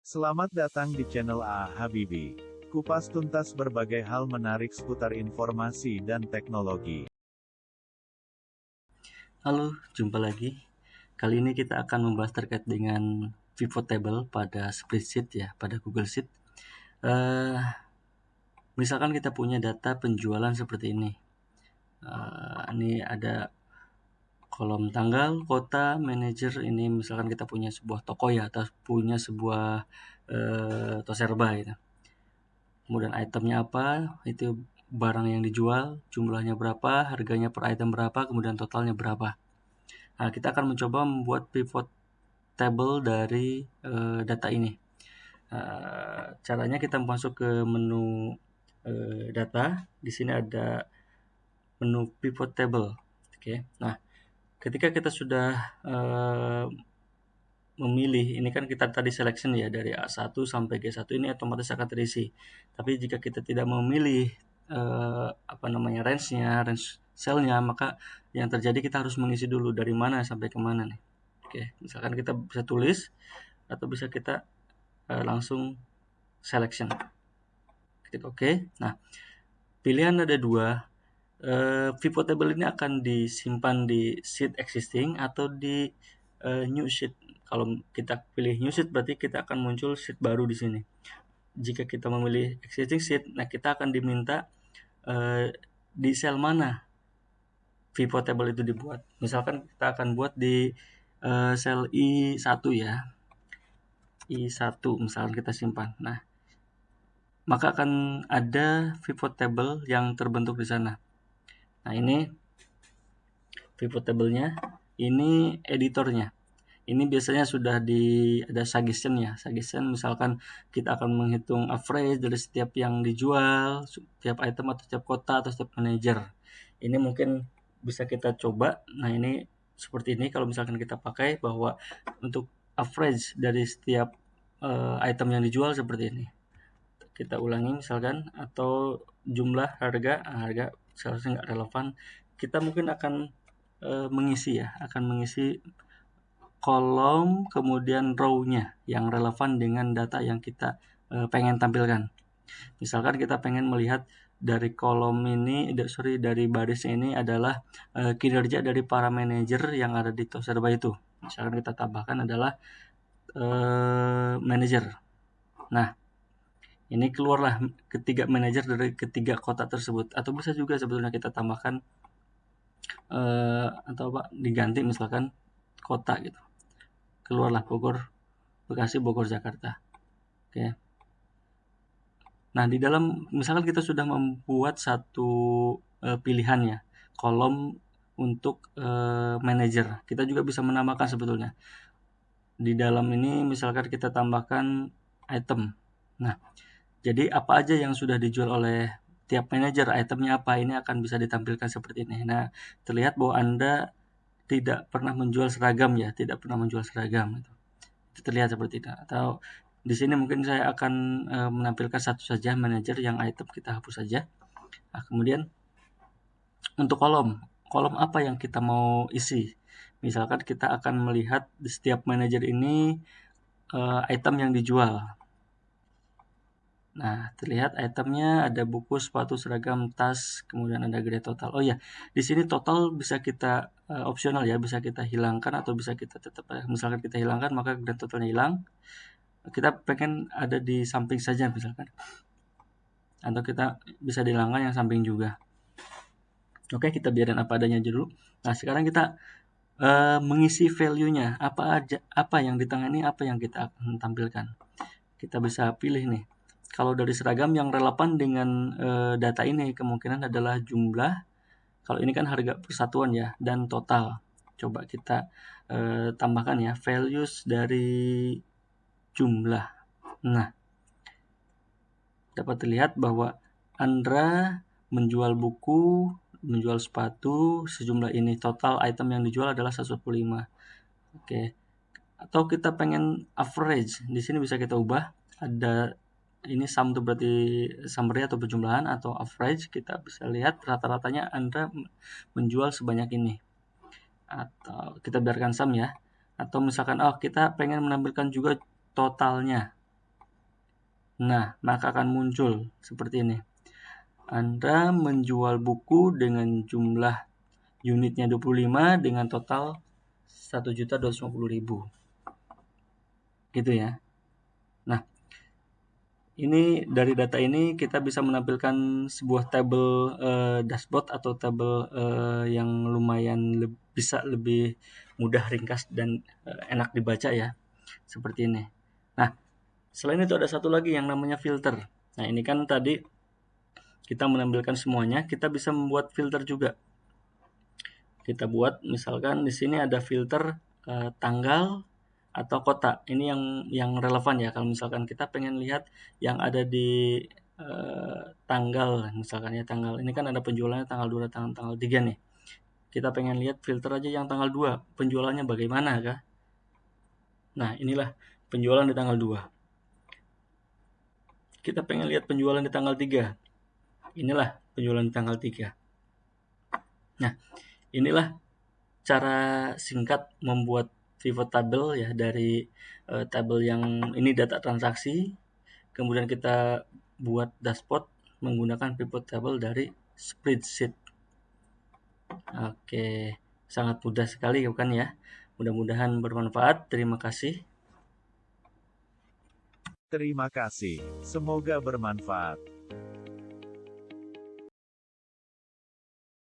Selamat datang di channel A Habibi. Kupas tuntas berbagai hal menarik seputar informasi dan teknologi. Halo, jumpa lagi. Kali ini kita akan membahas terkait dengan pivot table pada spreadsheet ya, pada Google Sheet. Misalkan kita punya data penjualan seperti ini. Ini ada kolom tanggal, kota, manajer. Ini misalkan kita punya sebuah toko ya, atau punya sebuah toserba gitu. Kemudian itemnya apa, itu barang yang dijual, jumlahnya berapa, harganya per item berapa, kemudian totalnya berapa. Nah, kita akan mencoba membuat pivot table dari data ini. Caranya kita masuk ke menu data. Di sini ada menu pivot table. Oke. Nah, ketika kita sudah memilih, ini kan kita tadi selection ya dari A1 sampai G1 ini otomatis akan terisi. Tapi jika kita tidak memilih range cell-nya, maka yang terjadi kita harus mengisi dulu dari mana sampai kemana nih. Oke, misalkan kita bisa tulis atau bisa kita langsung selection. Klik OK. Nah, pilihan ada dua. Pivot table ini akan disimpan di sheet existing atau di new sheet. Kalau kita pilih new sheet berarti kita akan muncul sheet baru di sini. Jika kita memilih existing sheet, nah kita akan diminta di sel mana pivot table itu dibuat. Misalkan kita akan buat di sel I1 ya. I1 misalkan kita simpan. Nah, maka akan ada pivot table yang terbentuk di sana. Nah, ini pivot table-nya, ini editornya. Ini biasanya sudah ada suggestion ya. Suggestion misalkan kita akan menghitung average dari setiap yang dijual, setiap item atau setiap kota atau setiap manager. Ini mungkin bisa kita coba. Nah, ini seperti ini kalau misalkan kita pakai bahwa untuk average dari setiap item yang dijual seperti ini. Kita ulangi misalkan, atau jumlah harga seharusnya nggak relevan. Kita mungkin akan mengisi kolom kemudian row-nya yang relevan dengan data yang kita pengen tampilkan. Misalkan kita pengen melihat dari kolom ini, dari baris ini adalah kinerja dari para manajer yang ada di toserba itu. Misalkan kita tambahkan adalah manajer. Nah, ini keluarlah ketiga manajer dari ketiga kota tersebut. Atau bisa juga sebetulnya kita tambahkan diganti misalkan kota gitu. Keluarlah Bogor, Bekasi, Bogor, Jakarta. Oke. Nah, di dalam misalkan kita sudah membuat satu pilihan ya, kolom untuk manajer. Kita juga bisa menambahkan sebetulnya. Di dalam ini misalkan kita tambahkan item. Nah, jadi apa aja yang sudah dijual oleh tiap manajer, itemnya apa, ini akan bisa ditampilkan seperti ini. Nah, terlihat bahwa Anda tidak pernah menjual seragam ya, tidak pernah menjual seragam. Itu terlihat seperti itu. Atau di sini mungkin saya akan menampilkan satu saja manajer, yang item kita hapus saja. Nah, kemudian untuk kolom apa yang kita mau isi. Misalkan kita akan melihat di setiap manajer ini item yang dijual. Nah, terlihat itemnya ada buku, sepatu, seragam, tas, kemudian ada grade total. Oh ya, di sini total bisa kita opsional ya, bisa kita hilangkan atau bisa kita tetap. Misalkan kita hilangkan, maka grade totalnya hilang. Kita pengen ada di samping saja misalkan. Atau kita bisa dihilangkan yang samping juga. Oke, kita biarin apa adanya dulu. Nah, sekarang kita mengisi value-nya. Apa yang di tengah ini, apa yang kita akan tampilkan. Kita bisa pilih nih. Kalau dari seragam yang relevan dengan data ini kemungkinan adalah jumlah. Kalau ini kan harga persatuan ya, dan total. Coba kita tambahkan ya, values dari jumlah. Nah, dapat terlihat bahwa Andra menjual buku, menjual sepatu, sejumlah ini. Total item yang dijual adalah 115. Oke. Atau kita pengen average. Di sini bisa kita ubah. Ada ini sum itu berarti summary atau perjumlahan, atau average kita bisa lihat rata-ratanya Anda menjual sebanyak ini. Atau kita biarkan sum ya. Atau misalkan kita pengen menampilkan juga totalnya. Nah, maka akan muncul seperti ini. Anda menjual buku dengan jumlah unitnya 25 dengan total 1.250.000. Gitu ya. Nah, ini dari data ini kita bisa menampilkan sebuah tabel dashboard atau tabel yang lumayan bisa lebih mudah, ringkas, dan enak dibaca ya. Seperti ini. Nah, selain itu ada satu lagi yang namanya filter. Nah, ini kan tadi kita menampilkan semuanya, kita bisa membuat filter juga. Kita buat misalkan di sini ada filter tanggal atau kota. Ini yang relevan ya. Kalau misalkan kita pengen lihat yang ada di tanggal, misalkan ya tanggal. Ini kan ada penjualannya tanggal 2, tanggal 3 nih. Kita pengen lihat filter aja yang tanggal 2, penjualannya bagaimana kah? Nah, inilah penjualan di tanggal 2. Kita pengen lihat penjualan di tanggal 3. Inilah penjualan di tanggal 3. Nah, inilah cara singkat membuat pivot table ya dari tabel yang ini data transaksi, kemudian kita buat dashboard menggunakan pivot table dari spreadsheet. Oke, sangat mudah sekali bukan ya? Mudah-mudahan bermanfaat. Terima kasih. Terima kasih. Semoga bermanfaat.